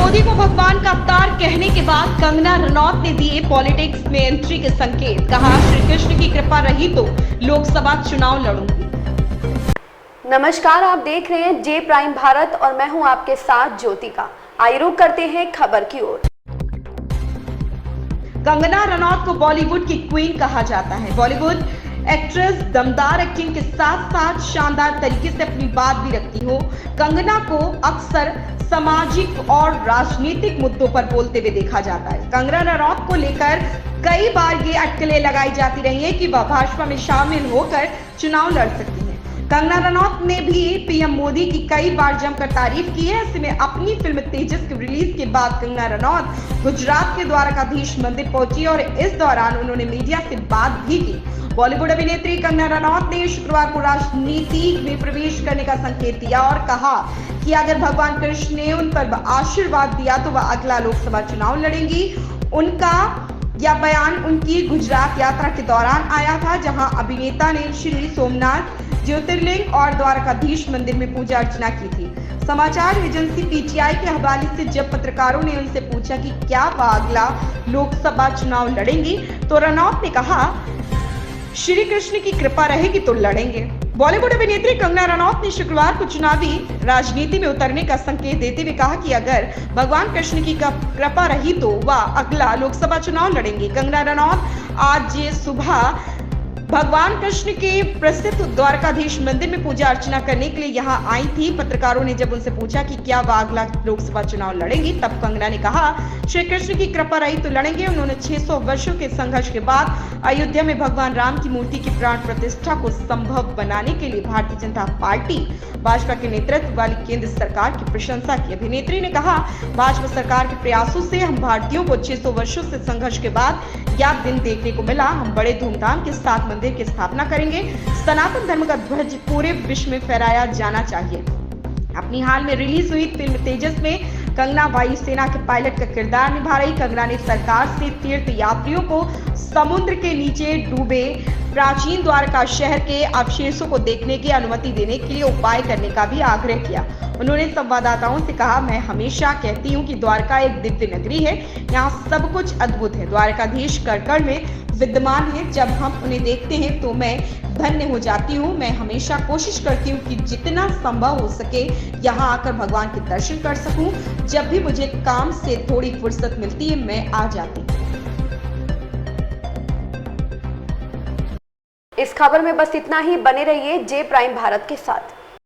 मोदी को भगवान का अवतार कहने के बाद कंगना रनौत ने दिए पॉलिटिक्स में एंट्री के संकेत। कहा, श्री कृष्ण की कृपा रही तो लोकसभा चुनाव लड़ूंगी। नमस्कार, आप देख रहे हैं जे प्राइम भारत और मैं हूं आपके साथ ज्योतिका। आइए रुक करते हैं खबर की ओर। कंगना रनौत को बॉलीवुड की क्वीन कहा जाता है। बॉलीवुड एक्ट्रेस दमदार एक्टिंग के साथ साथ शानदार तरीके से अपनी बात भी रखती हो। कंगना को अक्सर सामाजिक और राजनीतिक मुद्दों पर बोलते हुए देखा जाता है। कंगना रनौत को लेकर कई बार ये अटकलें लगाई जाती रही है कि वह भाजपा में शामिल होकर चुनाव लड़ सकती है। कंगना रनौत ने भी पीएम मोदी की कई बार जमकर तारीफ की है। ऐसे में अपनी फिल्म तेजस के रिलीज के बाद कंगना रनौत गुजरात के द्वारकाधीश मंदिर पहुंची और इस दौरान उन्होंने मीडिया से बात भी की। बॉलीवुड अभिनेत्री कंगना रनौत ने शुक्रवार को राजनीति में प्रवेश करने का संकेत दिया और कहा कि अगर भगवान कृष्ण ने उन पर आशीर्वाद दिया तो वह अगला लोकसभा चुनाव लड़ेंगी। उनका यह बयान उनकी गुजरात यात्रा के दौरान आया था, जहां अभिनेता ने श्री सोमनाथ ज्योतिर्लिंग और द्वारकाधीश मंदिर में पूजा अर्चना की थी। समाचार एजेंसी पीटीआई के हवाले से जब पत्रकारों ने उनसे पूछा कि क्या वह अगला लोकसभा चुनाव लड़ेंगी, तो रनौत ने कहा, श्री कृष्ण की कृपा रहेगी तो लड़ेंगे। बॉलीवुड अभिनेत्री कंगना रनौत ने शुक्रवार को चुनावी राजनीति में उतरने का संकेत देते हुए कहा कि अगर भगवान कृष्ण की कृपा रही तो वह अगला लोकसभा चुनाव लड़ेंगी। कंगना रनौत आज सुबह भगवान कृष्ण के प्रसिद्ध द्वारकाधीश मंदिर में पूजा अर्चना करने के लिए यहां आई थी। पत्रकारों ने जब उनसे पूछा कि क्या वह अगला लोकसभा चुनाव लड़ेंगी, तब कंगना ने कहा, श्री कृष्ण की कृपा रही तो लड़ेंगे। उन्होंने 600 वर्षों के संघर्ष के बाद अयोध्या में भगवान राम की मूर्ति की प्राण प्रतिष्ठा को संभव बनाने के लिए भारतीय जनता पार्टी भाजपा के नेतृत्व वाली केंद्र सरकार की प्रशंसा की। अभिनेत्री ने कहा, भाजपा सरकार के प्रयासों से हम भारतीयों को 600 वर्षों से संघर्ष के बाद यह दिन देखने को मिला। हम बड़े धूमधाम के साथ मंदिर की स्थापना करेंगे। सनातन धर्म का ध्वज पूरे विश्व में फहराया जाना चाहिए। अपनी हाल में रिलीज हुई फिल्म तेजस में कंगना वायुसेना के पायलट का किरदार निभा रही। कंगना ने सरकार से तीर्थ यात्रियों को समुद्र के नीचे डूबे प्राचीन द्वारका शहर के अवशेषों को देखने की अनुमति देने के लिए उपाय करने का भी आग्रह किया। उन्होंने संवाददाताओं से कहा, मैं हमेशा कहती हूँ कि द्वारका एक दिव्य नगरी है, यहाँ सब कुछ अद्भुत है। द्वारकाधीश कड़ में विद्यमान है। जब हम उन्हें देखते हैं तो मैं धन्य हो जाती हूँ। मैं हमेशा कोशिश करती हूँ कि जितना संभव हो सके यहाँ आकर भगवान के दर्शन कर सकूं। जब भी मुझे काम से थोड़ी फुर्सत मिलती है मैं आ जाती हूँ। इस खबर में बस इतना ही। बने रहिए जे प्राइम भारत के साथ।